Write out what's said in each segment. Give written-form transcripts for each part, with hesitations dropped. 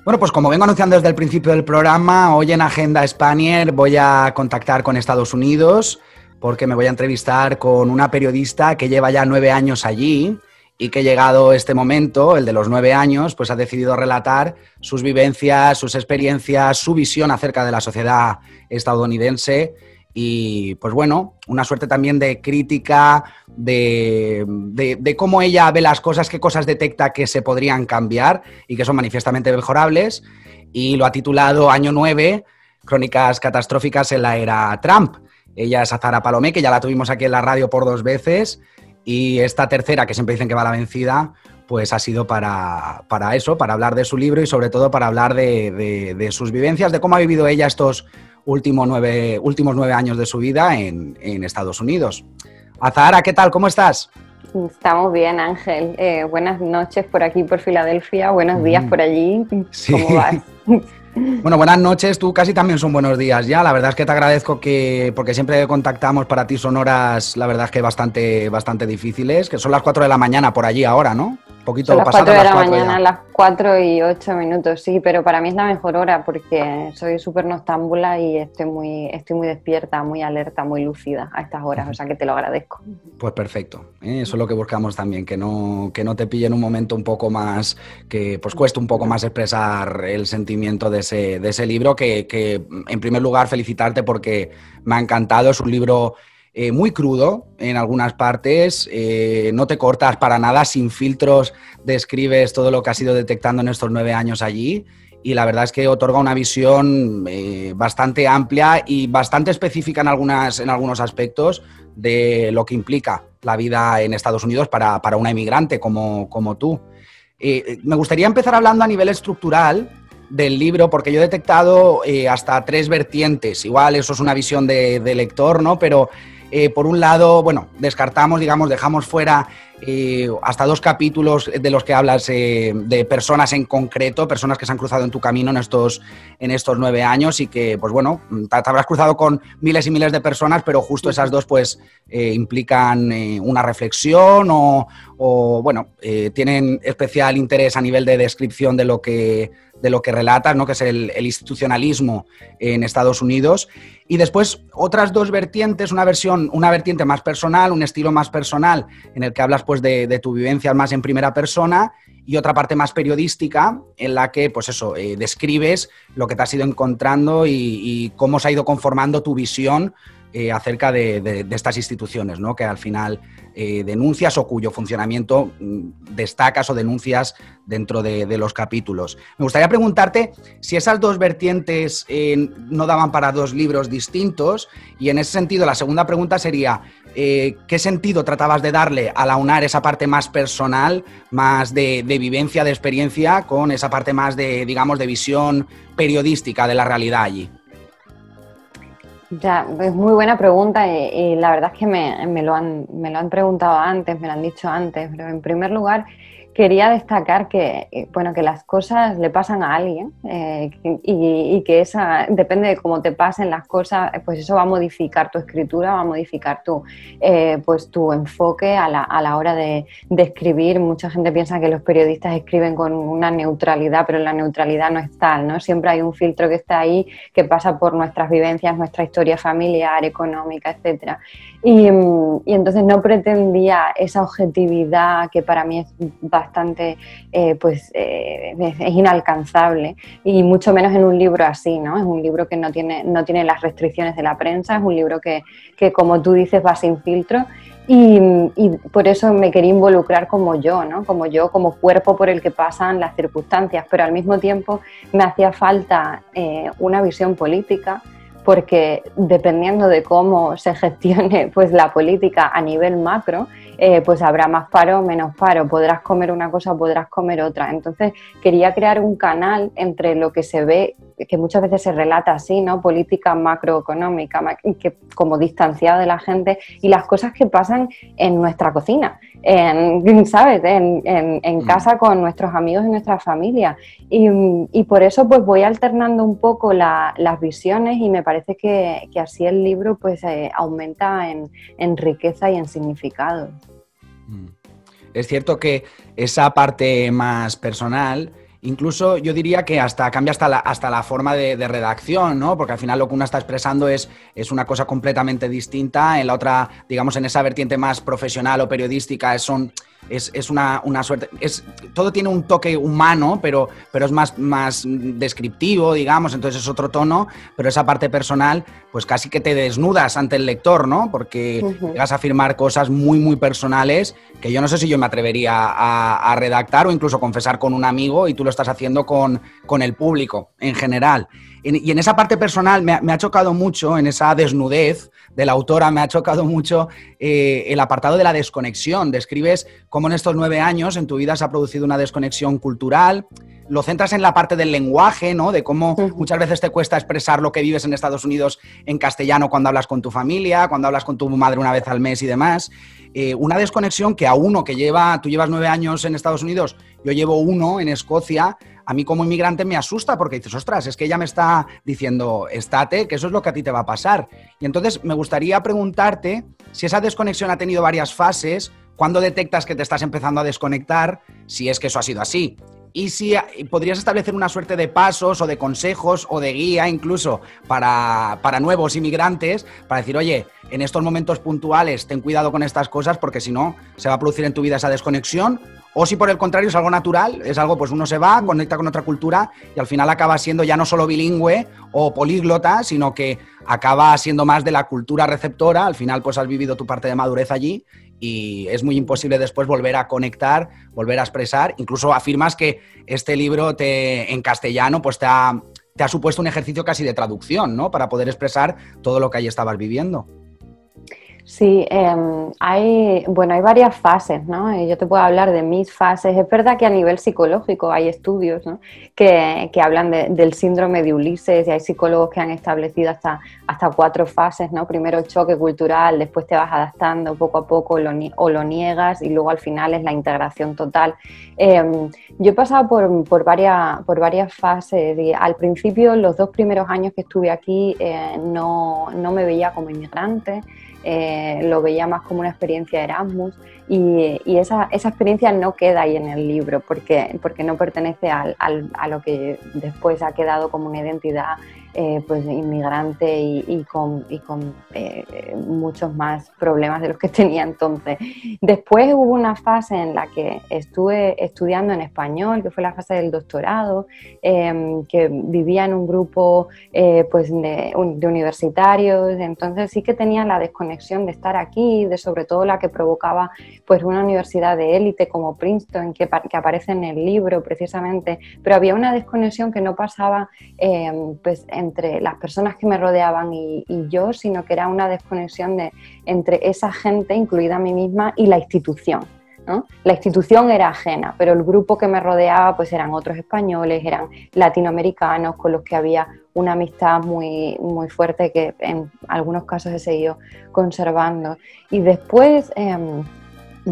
Bueno, pues como vengo anunciando desde el principio del programa, hoy en Agenda Spanier voy a contactar con Estados Unidos porque me voy a entrevistar con una periodista que lleva ya 9 años allí y que llegado este momento, el de los 9 años, pues ha decidido relatar sus vivencias, sus experiencias, su visión acerca de la sociedad estadounidense y, pues bueno, una suerte también de crítica de cómo ella ve las cosas, qué cosas detecta que se podrían cambiar y que son manifiestamente mejorables, y lo ha titulado Año 9, Crónicas catastróficas en la era Trump. Ella es Azahara Palomé, que ya la tuvimos aquí en la radio por 2 veces, y esta tercera, que siempre dicen que va a la vencida, pues ha sido para eso, para hablar de su libro y sobre todo para hablar de sus vivencias, de cómo ha vivido ella estos últimos 9 años de su vida en Estados Unidos. Azahara, ¿qué tal? ¿Cómo estás? Estamos bien, Ángel. Buenas noches por aquí, por Filadelfia. Buenos días por allí. Sí. ¿Cómo vas? Bueno, buenas noches. Tú casi también son buenos días ya. La verdad es que te agradezco porque siempre que contactamos para ti son horas, la verdad es que bastante difíciles, que son las 4 de la mañana por allí ahora, ¿no? Poquito Son las 4 de la mañana, ya. las 4:08, sí, pero para mí es la mejor hora porque soy súper noctámbula y estoy muy despierta, muy alerta, muy lúcida a estas horas, o sea que te lo agradezco. Pues perfecto, ¿eh? Eso es lo que buscamos también, que no te pille en un momento un poco más, que pues cueste un poco más expresar el sentimiento de ese libro, que en primer lugar felicitarte porque me ha encantado, es un libro muy crudo en algunas partes, no te cortas para nada, sin filtros describes todo lo que has ido detectando en estos 9 años allí y la verdad es que otorga una visión bastante amplia y bastante específica en algunos aspectos de lo que implica la vida en Estados Unidos para una emigrante como tú. Me gustaría empezar hablando a nivel estructural del libro, porque yo he detectado hasta 3 vertientes. Igual eso es una visión de lector, ¿no? Pero por un lado, bueno, descartamos, digamos, dejamos fuera hasta 2 capítulos de los que hablas de personas en concreto, personas que se han cruzado en tu camino en estos 9 años y que, pues bueno, te habrás cruzado con miles y miles de personas, pero justo esas 2 pues implican una reflexión o bueno, tienen especial interés a nivel de descripción de lo que relatas, ¿no? Que es el institucionalismo en Estados Unidos. Y después otras 2 vertientes, una vertiente más personal, un estilo más personal, en el que hablas pues de tu vivencia más en primera persona, y otra parte más periodística, en la que pues eso, describes lo que te has ido encontrando y cómo se ha ido conformando tu visión acerca de estas instituciones, ¿no? Que al final denuncias o cuyo funcionamiento destacas o denuncias dentro de los capítulos. Me gustaría preguntarte si esas 2 vertientes no daban para 2 libros distintos, y en ese sentido la segunda pregunta sería ¿qué sentido tratabas de darle al aunar esa parte más personal, más de vivencia, de experiencia, con esa parte más de, digamos, de visión periodística de la realidad allí? Ya, es muy buena pregunta y la verdad es que me lo han preguntado antes, me lo han dicho antes, pero en primer lugar quería destacar que, bueno, que las cosas le pasan a alguien y que depende de cómo te pasen las cosas, pues eso va a modificar tu escritura, va a modificar pues tu enfoque a la hora de escribir. Mucha gente piensa que los periodistas escriben con una neutralidad, pero la neutralidad no es tal, ¿no? Siempre hay un filtro que está ahí, que pasa por nuestras vivencias, nuestra historia familiar, económica, etcétera. Y entonces no pretendía esa objetividad que para mí es bastante, es inalcanzable, y mucho menos en un libro así, ¿no? Es un libro que no tiene las restricciones de la prensa, es un libro que como tú dices, va sin filtro. Y por eso me quería involucrar como yo, ¿no? Como cuerpo por el que pasan las circunstancias, pero al mismo tiempo me hacía falta una visión política, porque dependiendo de cómo se gestione pues la política a nivel macro, pues habrá más paro o menos paro, podrás comer una cosa o podrás comer otra. Entonces quería crear un canal entre lo que se ve, que muchas veces se relata así, ¿no? Política macroeconómica, que como distanciada de la gente, y las cosas que pasan en nuestra cocina, ¿sabes? En casa con nuestros amigos y nuestra familia. Y por eso pues voy alternando un poco las visiones, y me parece que así el libro pues aumenta en riqueza y en significado. Es cierto que esa parte más personal Incluso yo diría que hasta cambia hasta la forma de redacción, ¿no? Porque al final lo que uno está expresando es una cosa completamente distinta. En la otra, digamos, en esa vertiente más profesional o periodística, es una suerte. Todo tiene un toque humano, pero es más descriptivo, digamos, entonces es otro tono, pero esa parte personal, pues casi que te desnudas ante el lector, ¿no? Porque llegas a afirmar cosas muy, muy personales que yo no sé si yo me atrevería a redactar o incluso confesar con un amigo, y tú lo estás haciendo con el público en general. Y en esa parte personal me ha chocado mucho, en esa desnudez de la autora, me ha chocado mucho el apartado de la desconexión. Describes cómo en estos 9 años en tu vida se ha producido una desconexión cultural. Lo centras en la parte del lenguaje, ¿no? De cómo muchas veces te cuesta expresar lo que vives en Estados Unidos en castellano cuando hablas con tu familia, cuando hablas con tu madre una vez al mes y demás. Una desconexión que a uno que tú llevas 9 años en Estados Unidos, yo llevo 1 en Escocia, a mí como inmigrante me asusta porque dices, ostras, es que ella me está diciendo, estate, que eso es lo que a ti te va a pasar. Y entonces me gustaría preguntarte si esa desconexión ha tenido varias fases, ¿cuándo detectas que te estás empezando a desconectar? Si es que eso ha sido así. Y si podrías establecer una suerte de pasos o de consejos o de guía incluso para nuevos inmigrantes, para decir, oye, en estos momentos puntuales ten cuidado con estas cosas porque si no se va a producir en tu vida esa desconexión. O si por el contrario es algo natural, es algo, pues uno se va, conecta con otra cultura y al final acaba siendo ya no solo bilingüe o políglota, sino que acaba siendo más de la cultura receptora. Al final pues has vivido tu parte de madurez allí y es muy imposible después volver a conectar, volver a expresar. Incluso afirmas que este libro en castellano pues te ha supuesto un ejercicio casi de traducción, ¿no? Para poder expresar todo lo que ahí estabas viviendo. Sí, hay varias fases, ¿no? Yo te puedo hablar de mis fases. Es verdad que a nivel psicológico hay estudios, ¿no? que hablan del síndrome de Ulises, y hay psicólogos que han establecido hasta 4 fases, ¿no? Primero el choque cultural, después te vas adaptando poco a poco o lo niegas y luego al final es la integración total. Yo he pasado por varias fases y al principio, los 2 primeros años que estuve aquí, no me veía como inmigrante. Lo veía más como una experiencia de Erasmus y esa experiencia no queda ahí en el libro porque no pertenece a lo que después ha quedado como una identidad pues inmigrante y con muchos más problemas de los que tenía entonces. Después hubo una fase en la que estuve estudiando en español, que fue la fase del doctorado, que vivía en un grupo pues de universitarios, entonces sí que tenía la desconexión de estar aquí, de sobre todo la que provocaba pues una universidad de élite como Princeton, que aparece en el libro precisamente, pero había una desconexión que no pasaba pues entre las personas que me rodeaban y yo, sino que era una desconexión entre esa gente, incluida a mí misma, y la institución, ¿no? La institución era ajena, pero el grupo que me rodeaba pues eran otros españoles, eran latinoamericanos con los que había una amistad muy, muy fuerte que en algunos casos he seguido conservando. Y después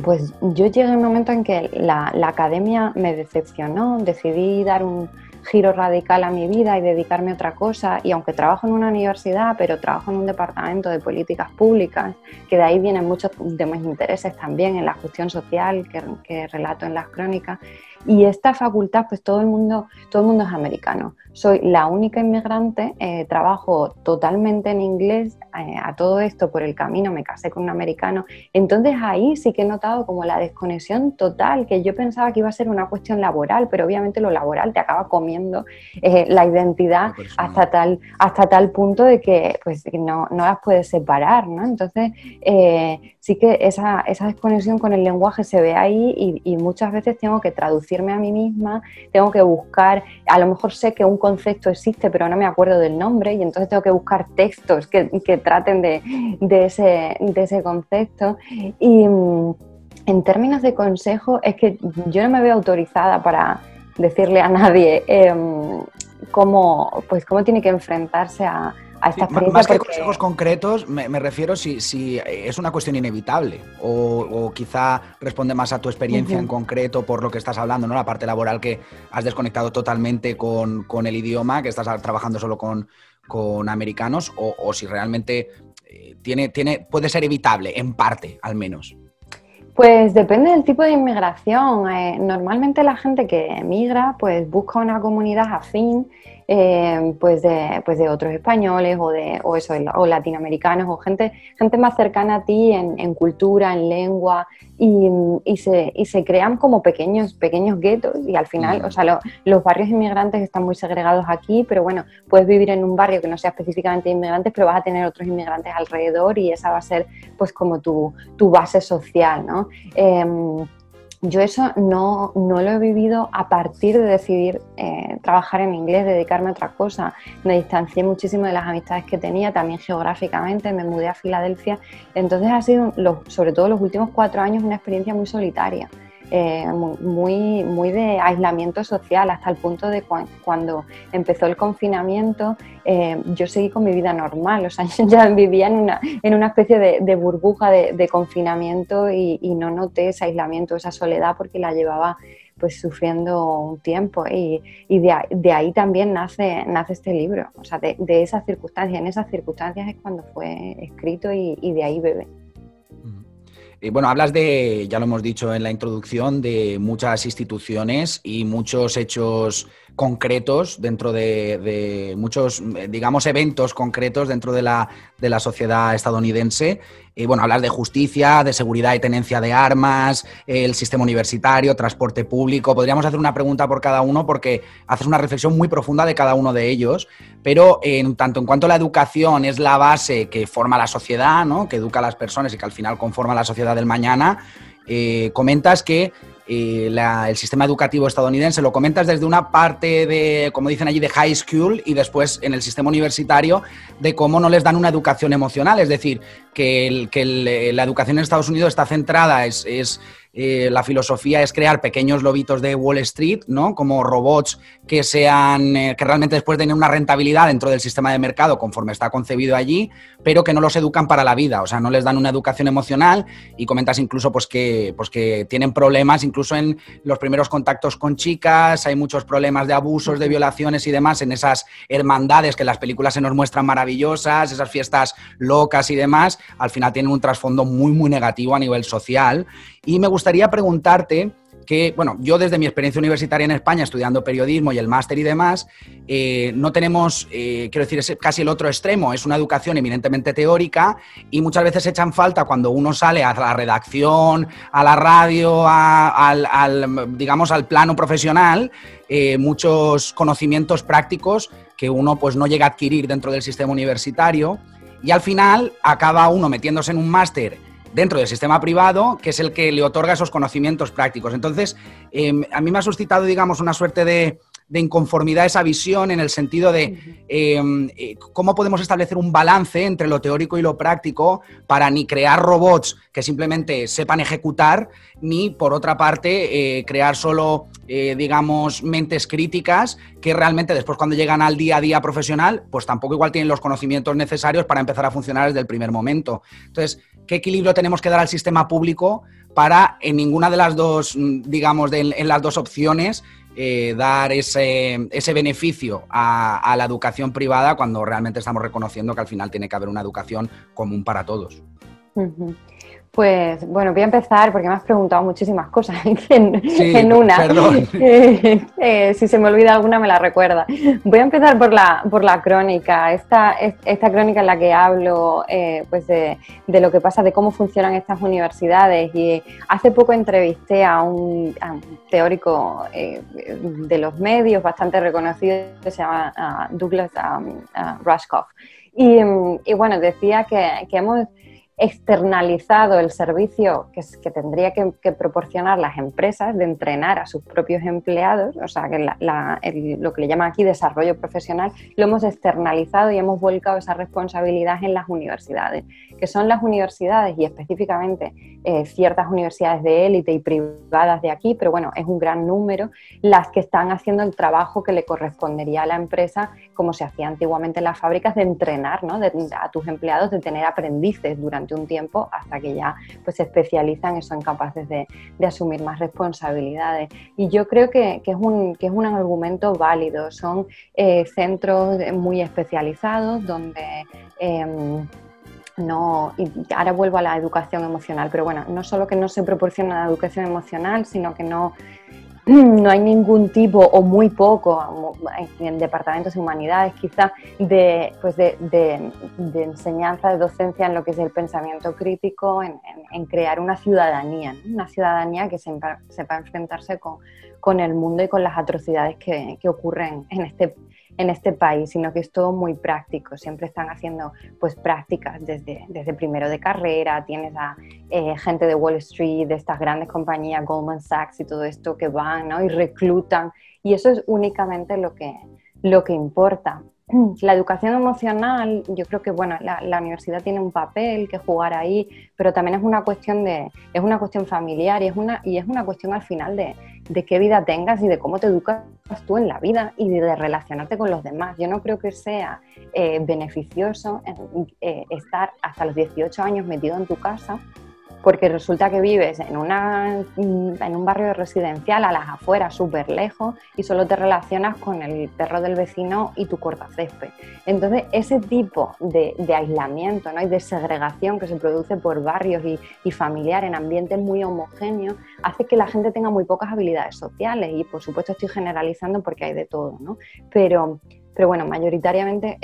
pues yo llegué a un momento en que la academia me decepcionó, decidí dar un giro radical a mi vida y dedicarme a otra cosa, y aunque trabajo en una universidad, pero trabajo en un departamento de políticas públicas, que de ahí vienen muchos de mis intereses también en la cuestión social que relato en las crónicas, y esta facultad pues todo el mundo es americano. Soy la única inmigrante, trabajo totalmente en inglés, a todo esto por el camino me casé con un americano, entonces ahí sí que he notado como la desconexión total, que yo pensaba que iba a ser una cuestión laboral, pero obviamente lo laboral te acaba comiendo la identidad hasta tal punto de que pues no las puedes separar, ¿no? Entonces sí que esa desconexión con el lenguaje se ve ahí y muchas veces tengo que traducirme a mí misma, tengo que buscar, a lo mejor sé que un concepto existe pero no me acuerdo del nombre y entonces tengo que buscar textos que traten de ese concepto. Y en términos de consejo es que yo no me veo autorizada para decirle a nadie cómo tiene que enfrentarse a esta experiencia. Más que consejos concretos, me refiero si es una cuestión inevitable o quizá responde más a tu experiencia en concreto por lo que estás hablando, ¿no? La parte laboral, que has desconectado totalmente con el idioma, que estás trabajando solo con americanos, o si realmente puede ser evitable, en parte al menos. Pues depende del tipo de inmigración. Normalmente la gente que emigra pues busca una comunidad afín, pues de otros españoles o latinoamericanos o gente más cercana a ti en cultura, en lengua y se crean como pequeños guetos y al final, o sea, los barrios inmigrantes están muy segregados aquí, pero bueno, puedes vivir en un barrio que no sea específicamente de inmigrantes, pero vas a tener otros inmigrantes alrededor y esa va a ser pues como tu base social, ¿no? Yo eso no lo he vivido a partir de decidir trabajar en inglés, dedicarme a otra cosa. Me distancié muchísimo de las amistades que tenía, también geográficamente, me mudé a Filadelfia. Entonces ha sido, sobre todo los últimos 4 años, una experiencia muy solitaria. Muy de aislamiento social, hasta el punto de cuando empezó el confinamiento, yo seguí con mi vida normal, o sea, yo ya vivía en una especie de burbuja de confinamiento y no noté ese aislamiento, esa soledad, porque la llevaba pues sufriendo un tiempo y de ahí también nace este libro, o sea, de esas circunstancias, en esas circunstancias es cuando fue escrito y de ahí bebe. Bueno, hablas de, ya lo hemos dicho en la introducción, de muchas instituciones y muchos hechos concretos dentro de muchos, digamos, eventos concretos dentro de la sociedad estadounidense. Bueno, hablas de justicia, de seguridad y tenencia de armas, el sistema universitario, transporte público. Podríamos hacer una pregunta por cada uno porque haces una reflexión muy profunda de cada uno de ellos, pero tanto en cuanto la educación es la base que forma la sociedad, ¿no?, que educa a las personas y que al final conforma la sociedad del mañana, comentas que el sistema educativo estadounidense lo comentas desde una parte de, como dicen allí, de high school, y después en el sistema universitario de cómo no les dan una educación emocional, es decir, que la educación en Estados Unidos está centrada, la filosofía es crear pequeños lobitos de Wall Street, ¿no?, como robots que realmente después tienen una rentabilidad dentro del sistema de mercado conforme está concebido allí, pero que no los educan para la vida, o sea, no les dan una educación emocional, y comentas incluso pues que tienen problemas incluso en los primeros contactos con chicas, hay muchos problemas de abusos, de violaciones y demás en esas hermandades que en las películas se nos muestran maravillosas, esas fiestas locas y demás, al final tienen un trasfondo muy, muy negativo a nivel social. Y me gustaría preguntarte que, bueno, yo desde mi experiencia universitaria en España, estudiando periodismo y el máster y demás, no tenemos, quiero decir, es casi el otro extremo, es una educación eminentemente teórica y muchas veces echan falta cuando uno sale a la redacción, a la radio, digamos, al plano profesional, muchos conocimientos prácticos que uno pues no llega a adquirir dentro del sistema universitario y al final acaba uno metiéndose en un máster dentro del sistema privado, que es el que le otorga esos conocimientos prácticos. Entonces, a mí me ha suscitado, digamos, una suerte de inconformidad esa visión en el sentido de cómo podemos establecer un balance entre lo teórico y lo práctico para ni crear robots que simplemente sepan ejecutar, ni, por otra parte, crear solo, digamos, mentes críticas que realmente después cuando llegan al día a día profesional, pues tampoco igual tienen los conocimientos necesarios para empezar a funcionar desde el primer momento. Entonces, ¿qué equilibrio tenemos que dar al sistema público para en ninguna de las dos, digamos, en las dos opciones, dar ese beneficio a la educación privada cuando realmente estamos reconociendo que al final tiene que haber una educación común para todos? Pues bueno, voy a empezar porque me has preguntado muchísimas cosas en una. Perdón. Si se me olvida alguna me la recuerda. Voy a empezar por la crónica. Esta crónica en la que hablo pues de lo que pasa, de cómo funcionan estas universidades. Y hace poco entrevisté a un teórico de los medios bastante reconocido que se llama Douglas Rushkoff. Y bueno, decía que hemos externalizado el servicio que tendría que proporcionar las empresas de entrenar a sus propios empleados, o sea, que lo que le llaman aquí desarrollo profesional, lo hemos externalizado y hemos volcado esa responsabilidad en las universidades, que son las universidades y específicamente ciertas universidades de élite y privadas de aquí, pero bueno, es un gran número, las que están haciendo el trabajo que le correspondería a la empresa, como se hacía antiguamente en las fábricas, de entrenar, ¿no?, a tus empleados, de tener aprendices durante un tiempo hasta que ya pues, se especializan y son capaces de asumir más responsabilidades. Y yo creo que es un argumento válido. Son centros muy especializados donde no, y ahora vuelvo a la educación emocional, pero bueno, no solo que no se proporciona la educación emocional, sino que no hay ningún tipo o muy poco en departamentos de humanidades quizás pues de enseñanza, de docencia en lo que es el pensamiento crítico, en crear una ciudadanía, ¿no? Una ciudadanía que sepa enfrentarse con el mundo y con las atrocidades que ocurren en este país, sino que es todo muy práctico. Siempre están haciendo pues prácticas desde primero de carrera. Tienes a gente de Wall Street, de estas grandes compañías, Goldman Sachs y todo esto, que van, ¿no? Y reclutan, y eso es únicamente lo que importa. La educación emocional, yo creo que bueno, la universidad tiene un papel que jugar ahí, pero también es una cuestión familiar, y es una cuestión al final de qué vida tengas y de cómo te educas tú en la vida y de relacionarte con los demás. Yo no creo que sea beneficioso estar hasta los 18 años metido en tu casa, porque resulta que vives en un barrio residencial a las afueras, súper lejos, y solo te relacionas con el perro del vecino y tu cortacésped. Entonces, ese tipo de aislamiento, ¿no? Y de segregación que se produce por barrios y familiar en ambientes muy homogéneos, hace que la gente tenga muy pocas habilidades sociales. Y, por supuesto, estoy generalizando porque hay de todo, ¿no? Pero bueno, mayoritariamente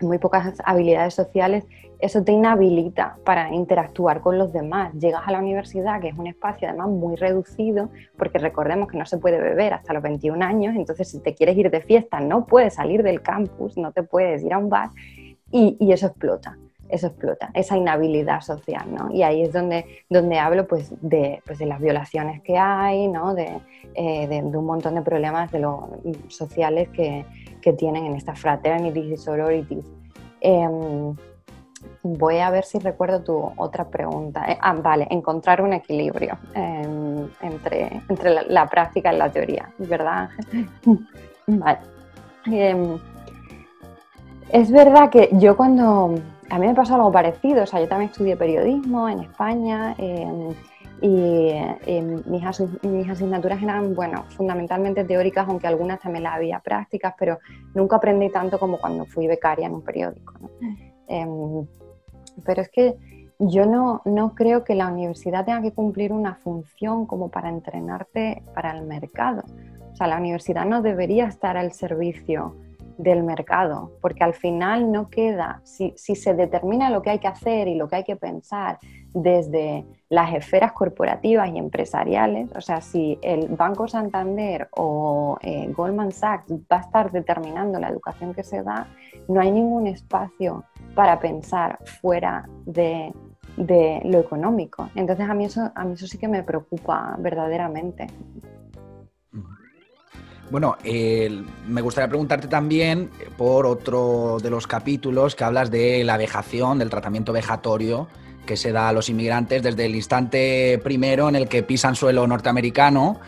muy pocas habilidades sociales. Eso te inhabilita para interactuar con los demás. Llegas a la universidad, que es un espacio además muy reducido, porque recordemos que no se puede beber hasta los 21 años, entonces si te quieres ir de fiesta no puedes salir del campus, no te puedes ir a un bar, y eso explota, esa inhabilidad social, ¿no? Y ahí es donde hablo pues de las violaciones que hay, ¿no? De un montón de problemas sociales que tienen en estas fraternities y sororities. Voy a ver si recuerdo tu otra pregunta. Vale, encontrar un equilibrio entre la práctica y la teoría, ¿verdad, Ángel? Vale. Es verdad que a mí me pasó algo parecido, o sea, yo también estudié periodismo en España, y mis asignaturas eran, bueno, fundamentalmente teóricas, aunque algunas también las había prácticas, pero nunca aprendí tanto como cuando fui becaria en un periódico, ¿no? Pero es que yo no creo que la universidad tenga que cumplir una función como para entrenarte para el mercado. O sea, la universidad no debería estar al servicio del mercado, porque al final no queda, si se determina lo que hay que hacer y lo que hay que pensar desde las esferas corporativas y empresariales, o sea, si el Banco Santander o Goldman Sachs va a estar determinando la educación que se da, no hay ningún espacio para pensar fuera de lo económico. Entonces a mí eso sí que me preocupa verdaderamente. Bueno, me gustaría preguntarte también por otro de los capítulos que hablas de la vejación, del tratamiento vejatorio que se da a los inmigrantes desde el instante primero en el que pisan suelo norteamericano,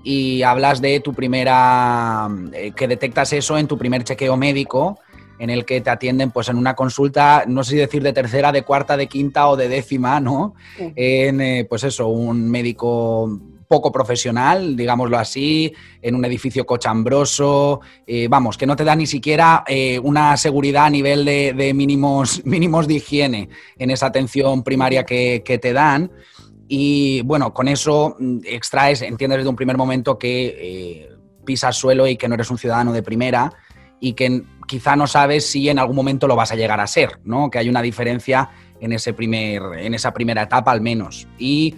y hablas de tu que detectas eso en tu primer chequeo médico, en el que te atienden pues en una consulta, no sé si decir de tercera, de cuarta, de quinta o de décima, ¿no? Sí. Pues eso, un médico poco profesional, digámoslo así, en un edificio cochambroso, vamos, que no te da ni siquiera una seguridad a nivel de mínimos de higiene en esa atención primaria que te dan. Y bueno, con eso entiendes desde un primer momento que pisas suelo y que no eres un ciudadano de primera, y que quizá no sabes si en algún momento lo vas a llegar a ser, ¿no? Que hay una diferencia en esa primera etapa al menos. Y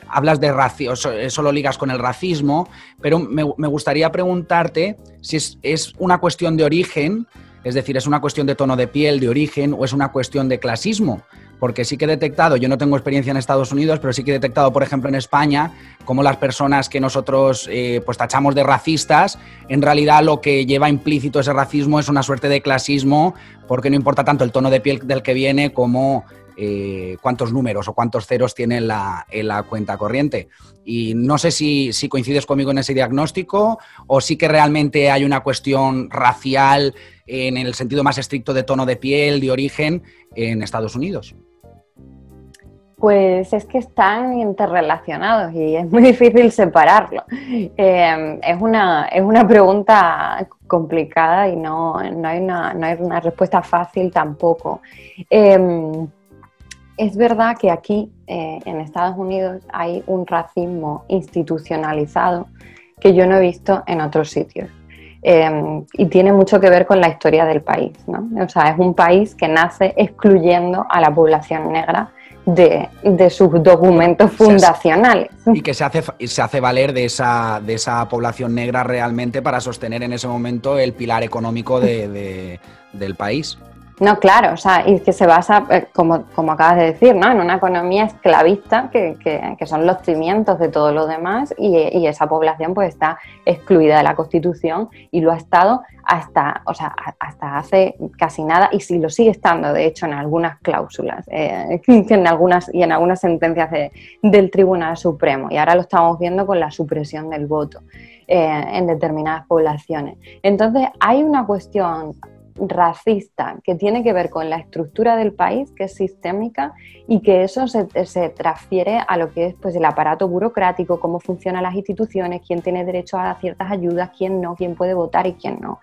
hablas de racismo, eso lo ligas con el racismo, pero me gustaría preguntarte si es una cuestión de origen, es decir, es una cuestión de tono de piel, de origen, o es una cuestión de clasismo. Porque sí que he detectado, yo no tengo experiencia en Estados Unidos, pero sí que he detectado, por ejemplo, en España, cómo las personas que nosotros pues tachamos de racistas, en realidad lo que lleva implícito ese racismo es una suerte de clasismo, porque no importa tanto el tono de piel del que viene como cuántos números o cuántos ceros tiene en la cuenta corriente. Y no sé si coincides conmigo en ese diagnóstico, o sí que realmente hay una cuestión racial en el sentido más estricto de tono de piel, de origen, en Estados Unidos. Pues es que están interrelacionados y es muy difícil separarlo. Es una pregunta complicada y no hay una respuesta fácil tampoco. Es verdad que aquí en Estados Unidos hay un racismo institucionalizado que yo no he visto en otros sitios. Y tiene mucho que ver con la historia del país, ¿no? O sea, es un país que nace excluyendo a la población negra de sus documentos fundacionales. Y que se hace valer de esa población negra realmente para sostener en ese momento el pilar económico del país. No, claro, o sea, y que se basa, como acabas de decir, ¿no?, en una economía esclavista que son los cimientos de todo lo demás y esa población pues está excluida de la Constitución y lo ha estado hasta hace casi nada y sí lo sigue estando, de hecho, en algunas cláusulas, en algunas sentencias del Tribunal Supremo, y ahora lo estamos viendo con la supresión del voto en determinadas poblaciones. Entonces, hay una cuestión racista que tiene que ver con la estructura del país, que es sistémica, y que eso se transfiere a lo que es pues el aparato burocrático, cómo funcionan las instituciones, quién tiene derecho a ciertas ayudas, quién no, quién puede votar y quién no.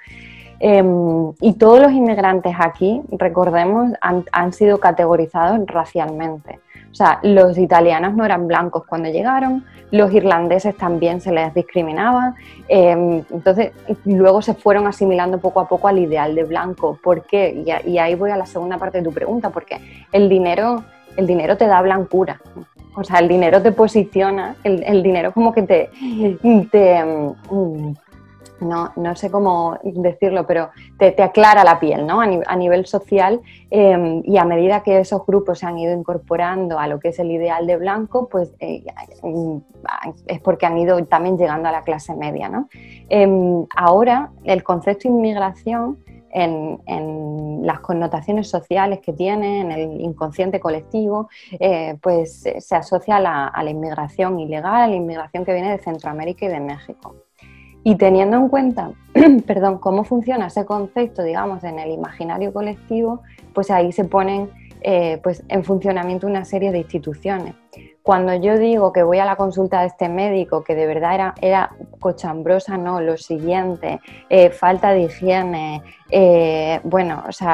Y todos los inmigrantes aquí, recordemos, han sido categorizados racialmente. O sea, los italianos no eran blancos cuando llegaron, los irlandeses también se les discriminaba, entonces luego se fueron asimilando poco a poco al ideal de blanco. ¿Por qué? Y ahí voy a la segunda parte de tu pregunta, porque el dinero te da blancura. O sea, el dinero te posiciona, el dinero como que no sé cómo decirlo, pero te aclara la piel, ¿no? A nivel social, y a medida que esos grupos se han ido incorporando a lo que es el ideal de blanco, pues es porque han ido también llegando a la clase media, ¿no? Ahora, el concepto de inmigración, en las connotaciones sociales que tiene, en el inconsciente colectivo, pues se asocia a la inmigración ilegal, a la inmigración que viene de Centroamérica y de México. Y teniendo en cuenta, cómo funciona ese concepto, digamos, en el imaginario colectivo, pues ahí se ponen pues en funcionamiento una serie de instituciones. Cuando yo digo que voy a la consulta de este médico, que de verdad era cochambrosa, no, lo siguiente, falta de higiene,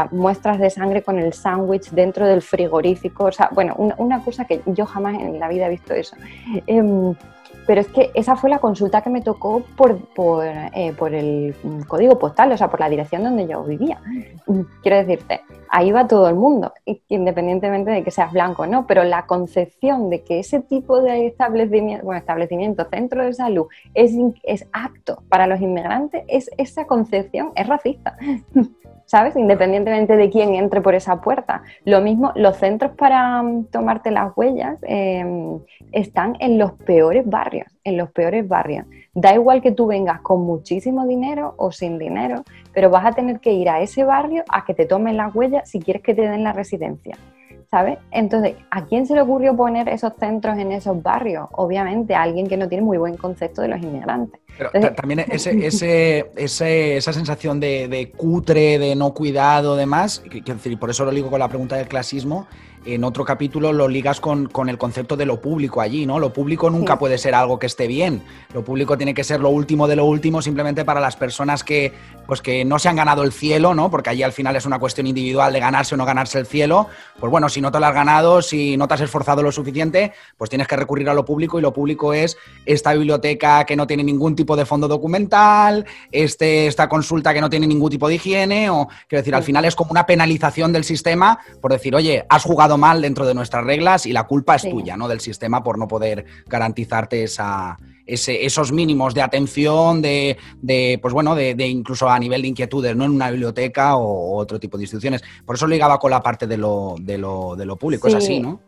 muestras de sangre con el sándwich dentro del frigorífico, o sea, bueno, una cosa que yo jamás en la vida he visto eso. Pero es que esa fue la consulta que me tocó por el código postal, o sea, por la dirección donde yo vivía. Quiero decirte, ahí va todo el mundo, independientemente de que seas blanco o no, pero la concepción de que ese tipo de establecimiento, centro de salud, es apto para los inmigrantes, esa concepción es racista. ¿Sabes? Independientemente de quién entre por esa puerta. Lo mismo, los centros para tomarte las huellas están en los peores barrios, Da igual que tú vengas con muchísimo dinero o sin dinero, pero vas a tener que ir a ese barrio a que te tomen las huellas si quieres que te den la residencia. ¿Sabes? Entonces, ¿a quién se le ocurrió poner esos centros en esos barrios? Obviamente a alguien que no tiene muy buen concepto de los inmigrantes. Pero también esa sensación de cutre, de no cuidado, demás, y por eso lo ligo con la pregunta del clasismo. En otro capítulo lo ligas con el concepto de lo público allí, ¿no? Lo público nunca puede ser algo que esté bien. Lo público tiene que ser lo último de lo último, simplemente para las personas que no se han ganado el cielo, ¿no? Porque allí al final es una cuestión individual de ganarse o no ganarse el cielo. Pues bueno, si no te lo has ganado, si no te has esforzado lo suficiente, pues tienes que recurrir a lo público, y lo público es esta biblioteca que no tiene ningún tipo de fondo documental, esta consulta que no tiene ningún tipo de higiene, o quiero decir, al final es como una penalización del sistema por decir, oye, has jugado mal dentro de nuestras reglas y la culpa es tuya, ¿no? Del sistema por no poder garantizarte esos mínimos de atención, de incluso a nivel de inquietudes, ¿no? En una biblioteca o otro tipo de instituciones. Por eso ligaba con la parte de lo público, es así, ¿no?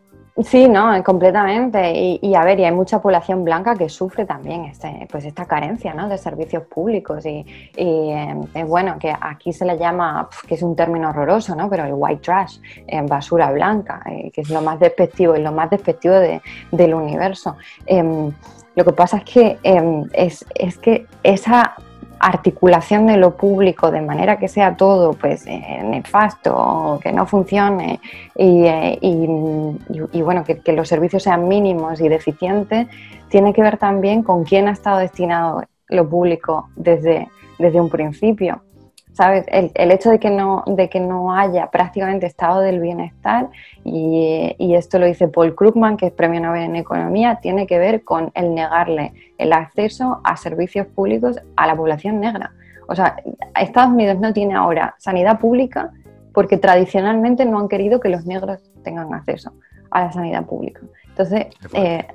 Sí, no, completamente. Y a ver, y hay mucha población blanca que sufre también esta carencia, ¿no?, de servicios públicos. Y es bueno que aquí se le llama, que es un término horroroso, ¿no?, pero el white trash, basura blanca, que es lo más despectivo, del universo. Lo que pasa es que es que esa articulación de lo público de manera que sea todo pues nefasto o que no funcione y bueno, que los servicios sean mínimos y deficientes, tiene que ver también con quién ha estado destinado lo público desde desde un principio. ¿Sabes? El hecho de que no haya prácticamente estado del bienestar, y esto lo dice Paul Krugman, que es premio Nobel en Economía, tiene que ver con el negarle el acceso a servicios públicos a la población negra. O sea, Estados Unidos no tiene ahora sanidad pública porque tradicionalmente no han querido que los negros tengan acceso a la sanidad pública. Entonces,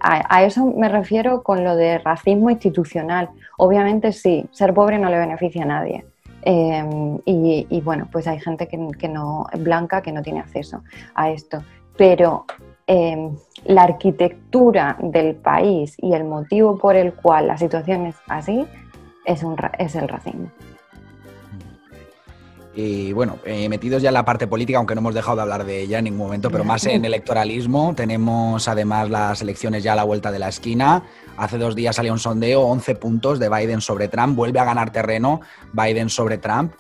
a eso me refiero con lo de racismo institucional. Obviamente sí, ser pobre no le beneficia a nadie. Y bueno, pues hay gente que no es blanca, que no tiene acceso a esto. Pero la arquitectura del país y el motivo por el cual la situación es así es el racismo. Y bueno, metidos ya en la parte política, aunque no hemos dejado de hablar de ella en ningún momento, pero más en electoralismo, tenemos además las elecciones ya a la vuelta de la esquina. Hace 2 días salió un sondeo, 11 puntos de Biden sobre Trump, vuelve a ganar terreno Biden sobre Trump.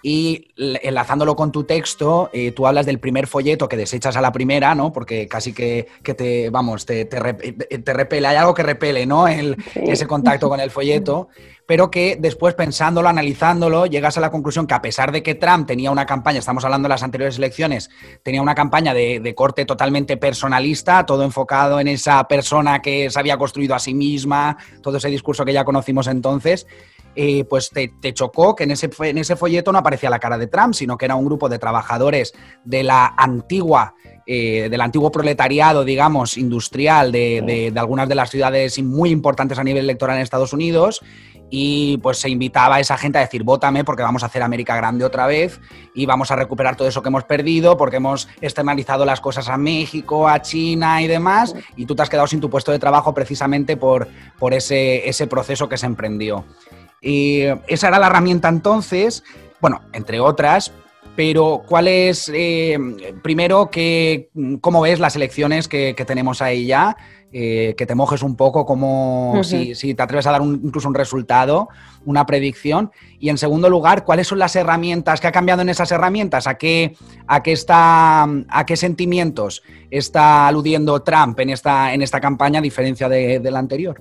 Y enlazándolo con tu texto, tú hablas del primer folleto que desechas a la primera, ¿no? Porque casi que te repele, hay algo que repele, ¿no? Ese contacto con el folleto, pero que después pensándolo, analizándolo, llegas a la conclusión que a pesar de que Trump tenía una campaña, estamos hablando de las anteriores elecciones, tenía una campaña de corte totalmente personalista, todo enfocado en esa persona que se había construido a sí misma, todo ese discurso que ya conocimos entonces, pues te chocó que en ese folleto no aparecía la cara de Trump, sino que era un grupo de trabajadores de la del antiguo proletariado, digamos, industrial de algunas de las ciudades muy importantes a nivel electoral en Estados Unidos, y pues se invitaba a esa gente a decir, vótame porque vamos a hacer América grande otra vez y vamos a recuperar todo eso que hemos perdido porque hemos externalizado las cosas a México, a China y demás, y tú te has quedado sin tu puesto de trabajo precisamente por ese proceso que se emprendió. Y esa era la herramienta entonces, bueno, entre otras, pero ¿cuál es, primero, cómo ves las elecciones que tenemos ahí ya? Que te mojes un poco, como si te atreves a dar incluso un resultado, una predicción. Y en segundo lugar, ¿cuáles son las herramientas? ¿Qué ha cambiado en esas herramientas? ¿A qué sentimientos está aludiendo Trump en esta campaña a diferencia de la anterior?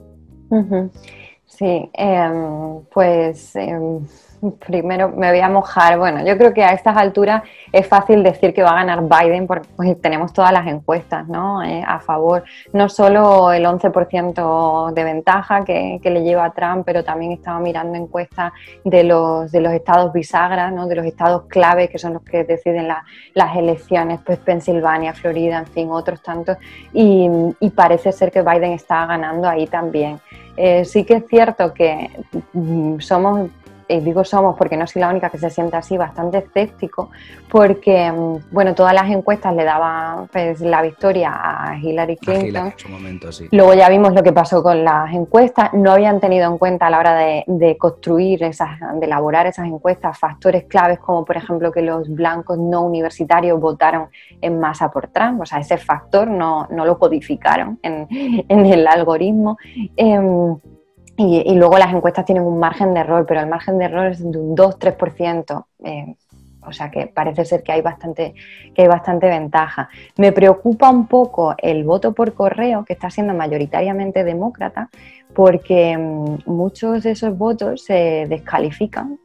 Sí, pues primero me voy a mojar. Bueno, yo creo que a estas alturas es fácil decir que va a ganar Biden porque pues, tenemos todas las encuestas, ¿no? A favor. No solo el 11% de ventaja que le lleva a Trump, pero también estaba mirando encuestas de los estados bisagra, ¿no? De los estados clave que son los que deciden las elecciones, pues Pensilvania, Florida, en fin, otros tantos. Y parece ser que Biden está ganando ahí también. Sí que es cierto que somos, digo somos porque no soy la única que se siente así, bastante escéptico, porque bueno, todas las encuestas le daban pues, la victoria a Hillary Clinton. En su momento, sí. Luego ya vimos lo que pasó con las encuestas. No habían tenido en cuenta a la hora de construir de elaborar esas encuestas, factores claves como por ejemplo que los blancos no universitarios votaron en masa por Trump. O sea, ese factor no lo codificaron en el algoritmo. Y luego las encuestas tienen un margen de error, pero el margen de error es de un 2-3%. O sea que parece ser que hay bastante ventaja. Me preocupa un poco el voto por correo, que está siendo mayoritariamente demócrata, porque muchos de esos votos se descalifican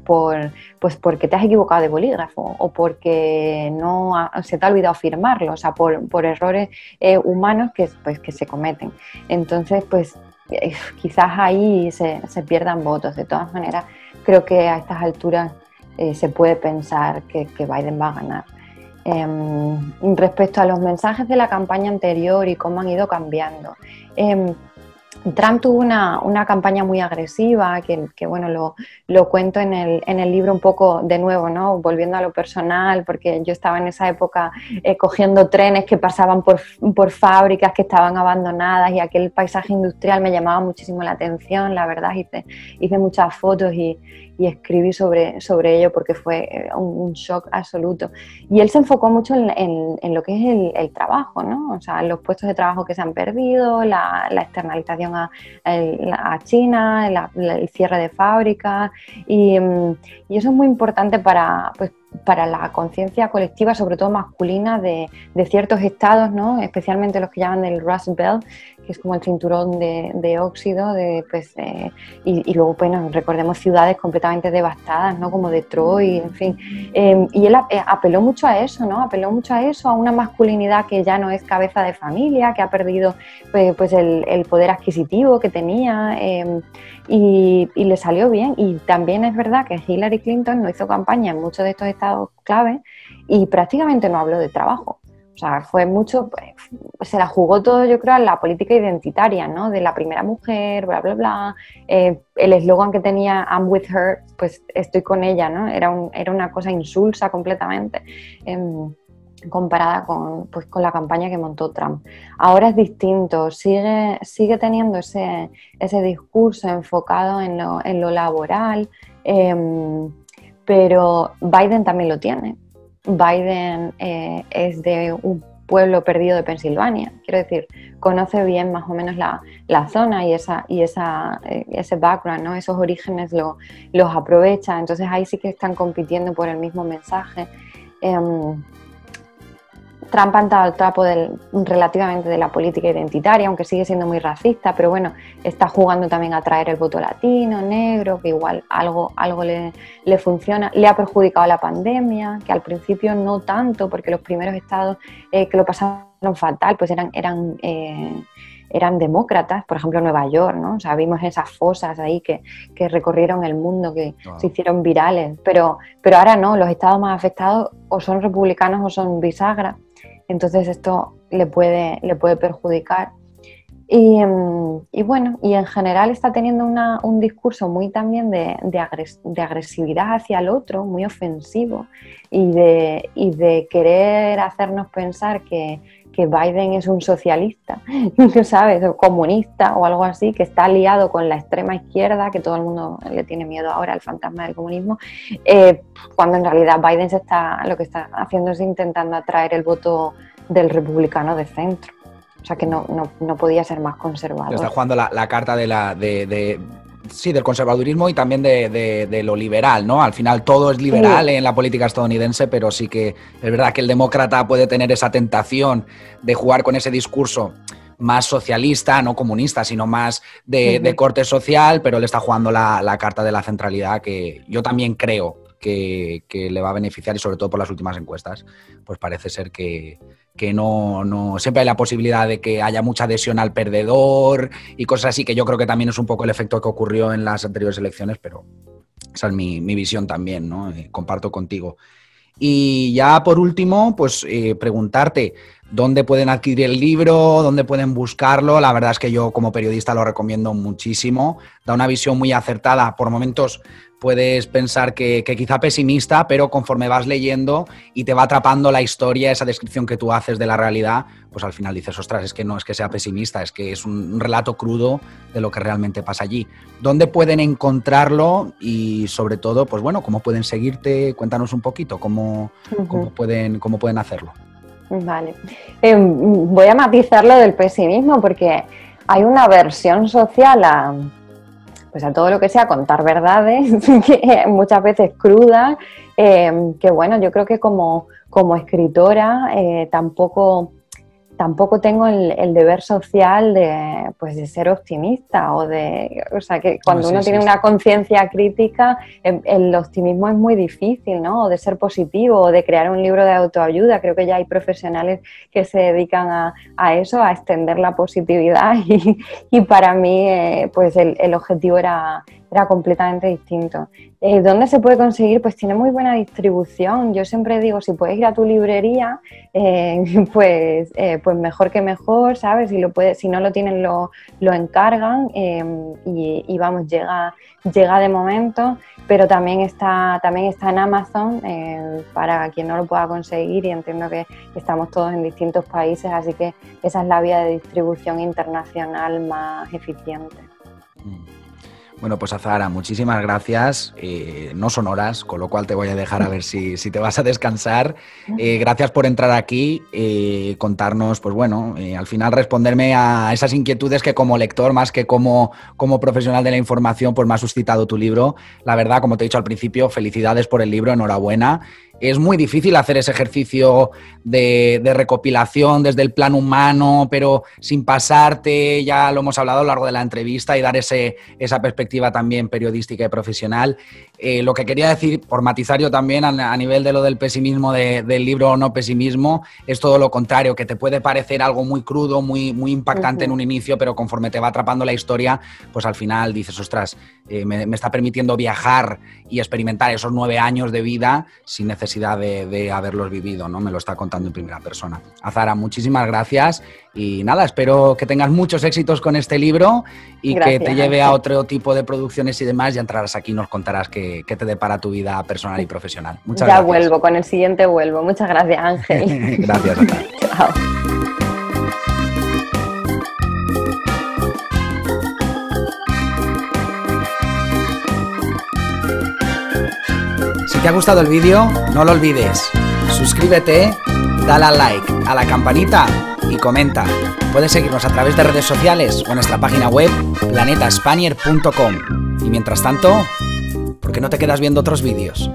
porque te has equivocado de bolígrafo o porque se te ha olvidado firmarlo, o sea, por errores humanos que se cometen. Entonces, pues quizás ahí se pierdan votos. De todas maneras, creo que a estas alturas se puede pensar que Biden va a ganar. Respecto a los mensajes de la campaña anterior y cómo han ido cambiando, Trump tuvo una campaña muy agresiva que bueno, lo cuento en el libro un poco de nuevo, ¿no? Volviendo a lo personal, porque yo estaba en esa época cogiendo trenes que pasaban por fábricas que estaban abandonadas y aquel paisaje industrial me llamaba muchísimo la atención, la verdad, hice muchas fotos y escribí sobre ello porque fue un shock absoluto. Y él se enfocó mucho en lo que es el trabajo, ¿no? O sea, los puestos de trabajo que se han perdido, la externalización a China, el cierre de fábricas y eso es muy importante para para la conciencia colectiva, sobre todo masculina, de ciertos estados, ¿no? Especialmente los que llaman el Rust Belt, que es como el cinturón de óxido, y luego, bueno, recordemos ciudades completamente devastadas, ¿no? Como Detroit, en fin. Y él apeló mucho a eso, ¿no? Apeló mucho a eso, a una masculinidad que ya no es cabeza de familia, que ha perdido pues el poder adquisitivo que tenía, y le salió bien. Y también es verdad que Hillary Clinton no hizo campaña en muchos de estos estados clave y prácticamente no habló de trabajo. O sea, fue mucho, pues, se la jugó todo, yo creo, a la política identitaria, ¿no? De la primera mujer, bla, bla, bla. El eslogan que tenía I'm with her, pues estoy con ella, ¿no? Era una cosa insulsa completamente, comparada con la campaña que montó Trump. Ahora es distinto, sigue teniendo ese discurso enfocado en lo laboral, pero Biden también lo tiene. Biden es de un pueblo perdido de Pensilvania, quiero decir, conoce bien más o menos la zona y ese background, ¿no? Esos orígenes los aprovecha, entonces ahí sí que están compitiendo por el mismo mensaje. Trump ha entrado al trapo relativamente de la política identitaria, aunque sigue siendo muy racista, pero bueno, está jugando también a traer el voto latino, negro, que igual algo le funciona. Le ha perjudicado la pandemia, que al principio no tanto, porque los primeros estados que lo pasaron fatal, pues eran demócratas, por ejemplo Nueva York, ¿no? O sea, vimos esas fosas ahí que recorrieron el mundo, que se hicieron virales, pero ahora no, los estados más afectados o son republicanos o son bisagra. Entonces esto le puede perjudicar. Y bueno, y en general está teniendo un discurso muy también de agresividad hacia el otro, muy ofensivo, y de querer hacernos pensar que Biden es un socialista, ¿sabes? O comunista o algo así, que está aliado con la extrema izquierda, que todo el mundo le tiene miedo ahora al fantasma del comunismo, cuando en realidad Biden lo que está haciendo es intentando atraer el voto del republicano de centro. O sea que no podía ser más conservador. Está jugando la carta sí, del conservadurismo y también de lo liberal, ¿no? Al final todo es liberal en la política estadounidense, pero sí que es verdad que el demócrata puede tener esa tentación de jugar con ese discurso más socialista, no comunista, sino más de corte social, pero le está jugando la carta de la centralidad, que yo también creo que le va a beneficiar, y sobre todo por las últimas encuestas, pues parece ser que no siempre hay la posibilidad de que haya mucha adhesión al perdedor y cosas así, que yo creo que también es un poco el efecto que ocurrió en las anteriores elecciones, pero esa es mi visión también, ¿no? Comparto contigo. Y ya por último, pues preguntarte dónde pueden adquirir el libro, dónde pueden buscarlo. La verdad es que yo como periodista lo recomiendo muchísimo. Da una visión muy acertada. Por momentos puedes pensar que quizá pesimista, pero conforme vas leyendo y te va atrapando la historia, esa descripción que tú haces de la realidad, pues al final dices, ostras, es que no es que sea pesimista, es que es un relato crudo de lo que realmente pasa allí. ¿Dónde pueden encontrarlo? Y sobre todo, pues bueno, ¿cómo pueden seguirte? Cuéntanos un poquito, ¿cómo pueden hacerlo? Vale. Voy a matizar lo del pesimismo, porque hay una aversión social a todo lo que sea contar verdades, que muchas veces crudas, que bueno, yo creo que como escritora tampoco tengo el deber social de ser optimista, o sea, que cuando uno tiene una conciencia crítica, el optimismo es muy difícil, ¿no? O de ser positivo, o de crear un libro de autoayuda. Creo que ya hay profesionales que se dedican a eso, a extender la positividad, y para mí pues el objetivo era completamente distinto. ¿Dónde se puede conseguir? Pues tiene muy buena distribución. Yo siempre digo, si puedes ir a tu librería, pues mejor que mejor, ¿sabes? Si no lo tienen, lo encargan, y vamos, llega de momento, pero también está en Amazon, para quien no lo pueda conseguir, y entiendo que estamos todos en distintos países, así que esa es la vía de distribución internacional más eficiente. Bueno, pues Azahara, muchísimas gracias. No son horas, con lo cual te voy a dejar a ver si te vas a descansar. Gracias por entrar aquí, contarnos, pues bueno, al final responderme a esas inquietudes que como lector, más que como profesional de la información, pues me ha suscitado tu libro. La verdad, como te he dicho al principio, felicidades por el libro, enhorabuena. es muy difícil hacer ese ejercicio de recopilación desde el plano humano, pero sin pasarte, ya lo hemos hablado a lo largo de la entrevista, y dar esa perspectiva también periodística y profesional. Lo que quería decir, por matizar yo también, a nivel de lo del pesimismo del libro No Pesimismo, es todo lo contrario, que te puede parecer algo muy crudo, muy impactante en un inicio, pero conforme te va atrapando la historia, pues al final dices, ostras, me está permitiendo viajar y experimentar esos 9 años de vida sin necesidad de haberlos vivido, ¿no? Me lo está contando en primera persona. Azahara, muchísimas gracias y nada, espero que tengas muchos éxitos con este libro y gracias, que te lleve a otro tipo de producciones y demás. Ya entrarás aquí y nos contarás qué te depara tu vida personal y profesional. Muchas gracias. Ya vuelvo, con el siguiente vuelvo. Muchas gracias, Ángel. Gracias, Azahara. Chao. Si te ha gustado el vídeo, no lo olvides. Suscríbete, dale al like, a la campanita y comenta. Puedes seguirnos a través de redes sociales o en nuestra página web planetaspanier.com. Y mientras tanto, ¿por qué no te quedas viendo otros vídeos?